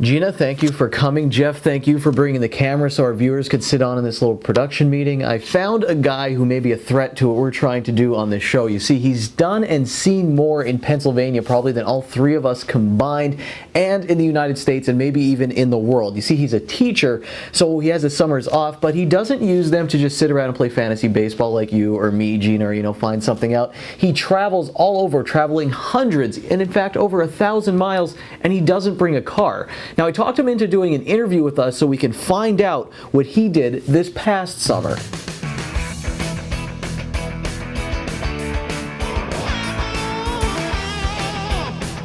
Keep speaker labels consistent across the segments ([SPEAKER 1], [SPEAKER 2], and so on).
[SPEAKER 1] Gina, thank you for coming. Jeff, thank you for bringing the camera so our viewers could sit on in this little production meeting. I found a guy who may be a threat to what we're trying to do on this show. You see, he's done and seen more in Pennsylvania probably than all three of us combined, and in the United States, and maybe even in the world. You see, he's a teacher, so he has his summers off, but he doesn't use them to just sit around and play fantasy baseball like you or me, Gina, or, find something out. He travels all over, traveling hundreds, and in fact, over 1,000 miles, and he doesn't bring a car. Now, I talked him into doing an interview with us so we can find out what he did this past summer.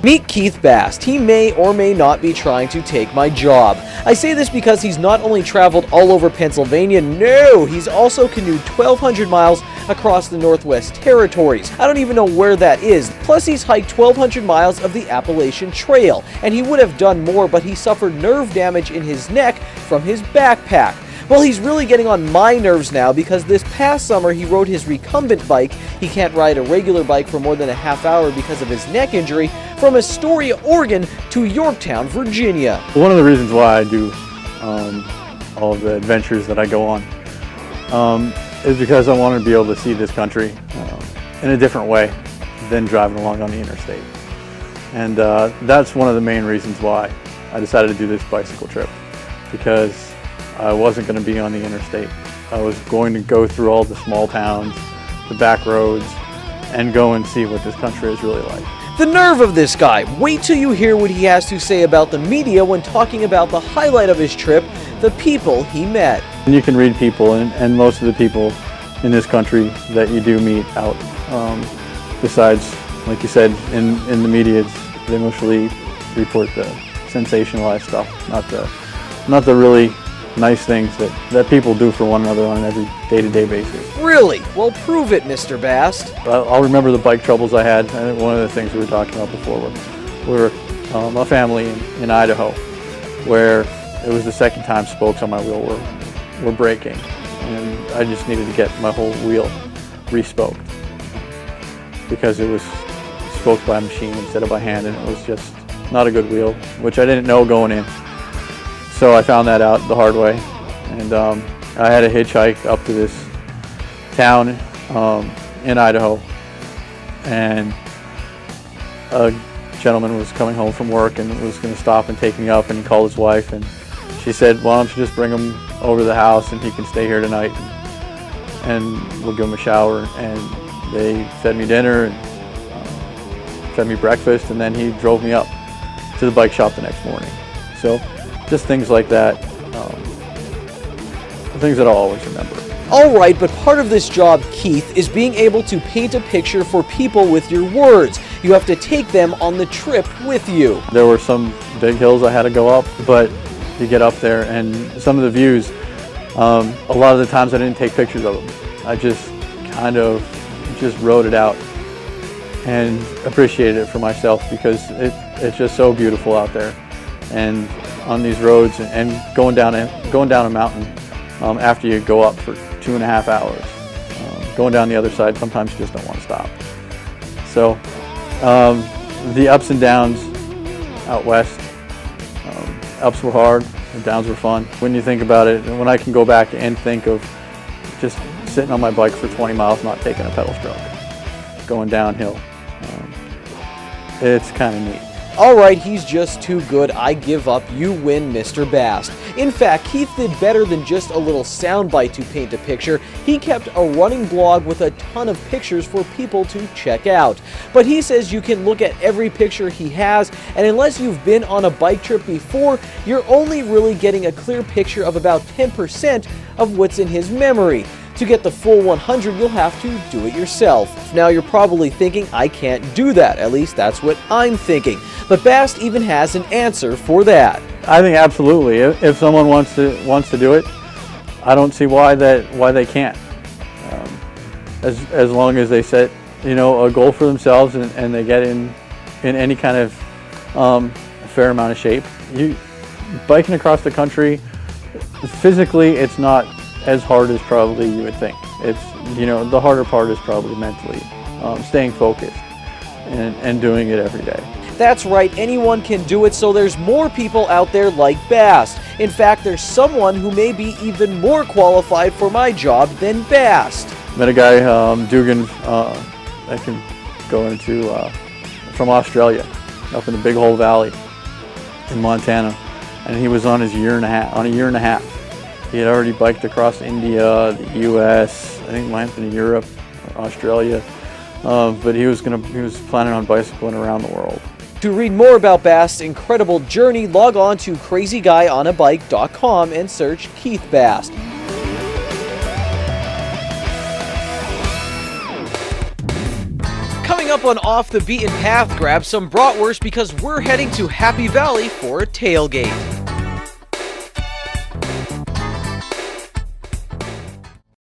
[SPEAKER 1] Meet Keith Bast. He may or may not be trying to take my job. I say this because he's not only traveled all over Pennsylvania, no, he's also canoed 1,200 miles across the Northwest Territories. I don't even know where that is. Plus, he's hiked 1,200 miles of the Appalachian Trail, and he would have done more, but he suffered nerve damage in his neck from his backpack. Well, he's really getting on my nerves now because this past summer he rode his recumbent bike. He can't ride a regular bike for more than a half hour because of his neck injury, from Astoria, Oregon to Yorktown, Virginia.
[SPEAKER 2] One of the reasons why I do all of the adventures that I go on is because I want to be able to see this country in a different way than driving along on the interstate. And that's one of the main reasons why I decided to do this bicycle trip, because I wasn't going to be on the interstate. I was going to go through all the small towns, the back roads, and go and see what this country is really like.
[SPEAKER 1] The nerve of this guy. Wait till you hear what he has to say about the media when talking about the highlight of his trip, the people he met.
[SPEAKER 2] And you can read people, and most of the people in this country that you do meet out, besides, like you said, in the media, they mostly report the sensationalized stuff, not the really nice things that people do for one another on an every day-to-day basis.
[SPEAKER 1] Really? Well, prove it, Mr. Bast.
[SPEAKER 2] I'll remember the bike troubles I had, and one of the things we were talking about before we were a family in Idaho, where it was the second time spokes on my wheel were breaking, and I just needed to get my whole wheel re-spoked because it was spoked by a machine instead of by hand, and it was just not a good wheel, which I didn't know going in. So I found that out the hard way, and I had a hitchhike up to this town in Idaho, and a gentleman was coming home from work and was going to stop and take me up, and called his wife, and she said, why don't you just bring him over to the house and he can stay here tonight, and we'll give him a shower. And they fed me dinner and fed me breakfast, and then he drove me up to the bike shop the next morning. So just things like that, things that I'll always remember.
[SPEAKER 1] All right, but part of this job, Keith, is being able to paint a picture for people with your words. You have to take them on the trip with you.
[SPEAKER 2] There were some big hills I had to go up, but you get up there and some of the views, a lot of the times I didn't take pictures of them. I just kind of just wrote it out and appreciated it for myself, because it's just so beautiful out there. And on these roads, and going down a mountain after you go up for 2.5 hours. Going down the other side, sometimes you just don't want to stop. So the ups and downs out west, ups were hard, the downs were fun. When you think about it, when I can go back and think of just sitting on my bike for 20 miles, not taking a pedal stroke, going downhill, it's kind of neat.
[SPEAKER 1] All right, he's just too good. I give up. You win, Mr. Bast. In fact, Keith did better than just a little soundbite to paint a picture. He kept a running blog with a ton of pictures for people to check out. But he says you can look at every picture he has, and unless you've been on a bike trip before, you're only really getting a clear picture of about 10% of what's in his memory. To get the full 100, you'll have to do it yourself. Now you're probably thinking, I can't do that. At least that's what I'm thinking. But Bast even has an answer for that.
[SPEAKER 2] I think absolutely. If someone wants to do it, I don't see why they can't. As long as they set a goal for themselves and they get in any kind of a fair amount of shape. Biking across the country, physically, it's not as hard as probably you would think. It's, the harder part is probably mentally, staying focused and doing it every day.
[SPEAKER 3] That's right, anyone can do it, so there's more people out there like Bast. In fact, there's someone who may be even more qualified for my job than Bast.
[SPEAKER 2] Met a guy, Dugan, I can go into, from Australia, up in the Big Hole Valley in Montana, and he was on a year and a half. He had already biked across India, the U.S., I think might have been Europe, Australia, but he was planning on bicycling around the world.
[SPEAKER 3] To read more about Bast's incredible journey, log on to crazyguyonabike.com and search Keith Bast. Coming up on Off the Beaten Path, grab some bratwurst because we're heading to Happy Valley for a tailgate.